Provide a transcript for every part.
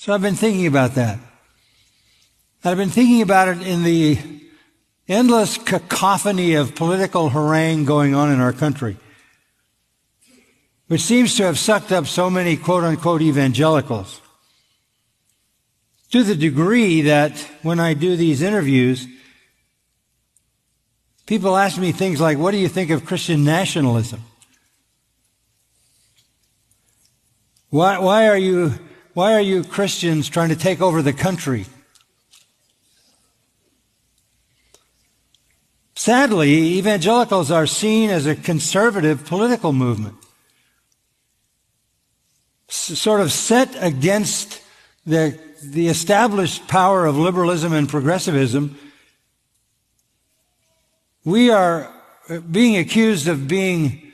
So I've been thinking about that. I've been thinking about it in the endless cacophony of political harangue going on in our country, which seems to have sucked up so many quote-unquote evangelicals, to the degree that when I do these interviews, people ask me things like, what do you think of Christian nationalism? Why are you Christians trying to take over the country? Sadly, evangelicals are seen as a conservative political movement, sort of set against the established power of liberalism and progressivism. We are being accused of being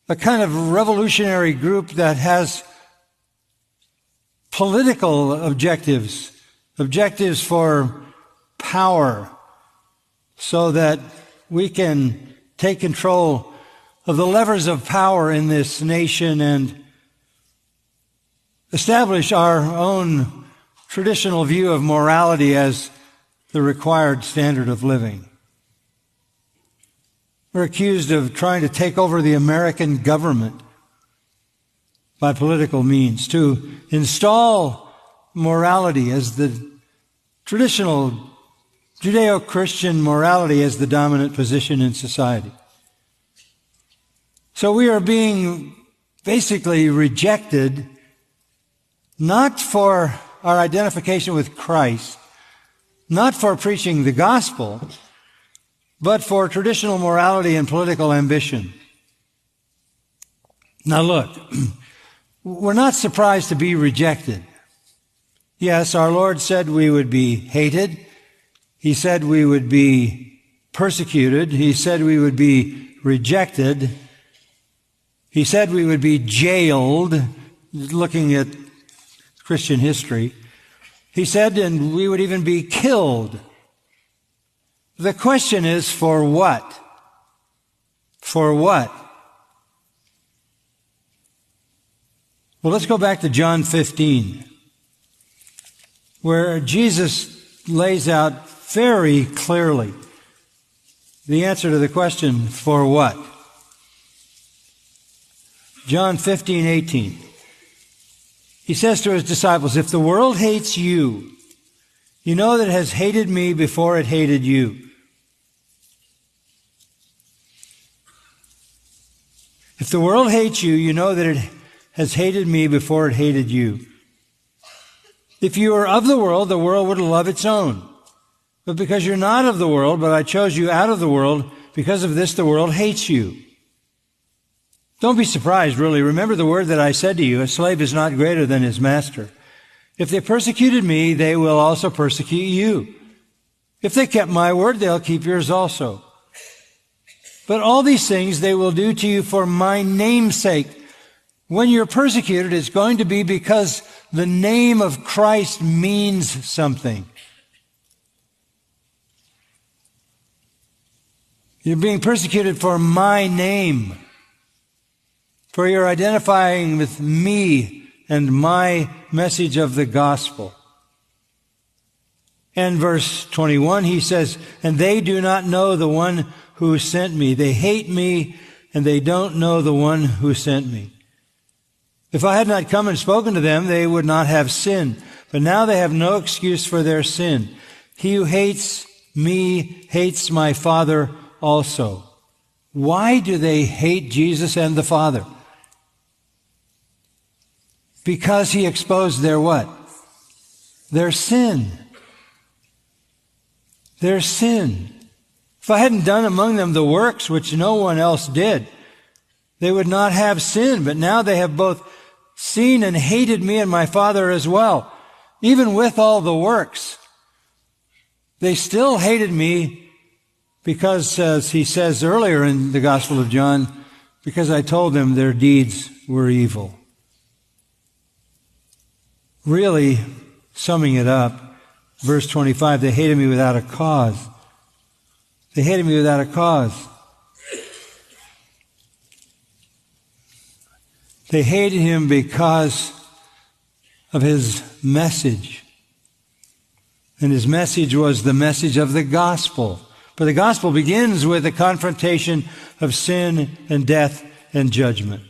a kind of revolutionary group that has political objectives for power, so that we can take control of the levers of power in this nation and establish our own traditional view of morality as the required standard of living. We're accused of trying to take over the American government by political means, to install morality as the traditional Judeo-Christian morality as the dominant position in society. So we are being basically rejected, not for our identification with Christ, not for preaching the gospel, but for traditional morality and political ambition. Now look, we're not surprised to be rejected. Yes, our Lord said we would be hated. He said we would be persecuted. He said we would be rejected. He said we would be jailed, looking at Christian history. He said, and we would even be killed. The question is, for what? For what? Well, let's go back to John 15, where Jesus lays out very clearly the answer to the question, for what? John 15:18. He says to his disciples, if the world hates you, you know that it has hated me before it hated you. If the world hates you, you know that it has hated me before it hated you. If you were of the world would love its own. But because you're not of the world, but I chose you out of the world, because of this the world hates you. Don't be surprised, really. Remember the word that I said to you, a slave is not greater than his master. If they persecuted me, they will also persecute you. If they kept my word, they'll keep yours also. But all these things they will do to you for my name's sake. When you're persecuted, it's going to be because the name of Christ means something. You're being persecuted for my name, for you're identifying with me and my message of the gospel. And verse 21, he says, and they do not know the one who sent me. They hate me, and they don't know the one who sent me. If I had not come and spoken to them, they would not have sinned. But now they have no excuse for their sin. He who hates me hates my Father also. Why do they hate Jesus and the Father? Because he exposed their what? Their sin. Their sin. If I hadn't done among them the works which no one else did, they would not have sin. But now they have both seen and hated me and my Father as well. Even with all the works, they still hated me because, as he says earlier in the Gospel of John, because I told them their deeds were evil. Really, summing it up, verse 25, they hated me without a cause. They hated me without a cause. They hated him because of his message. And his message was the message of the gospel. For the gospel begins with a confrontation of sin and death and judgment.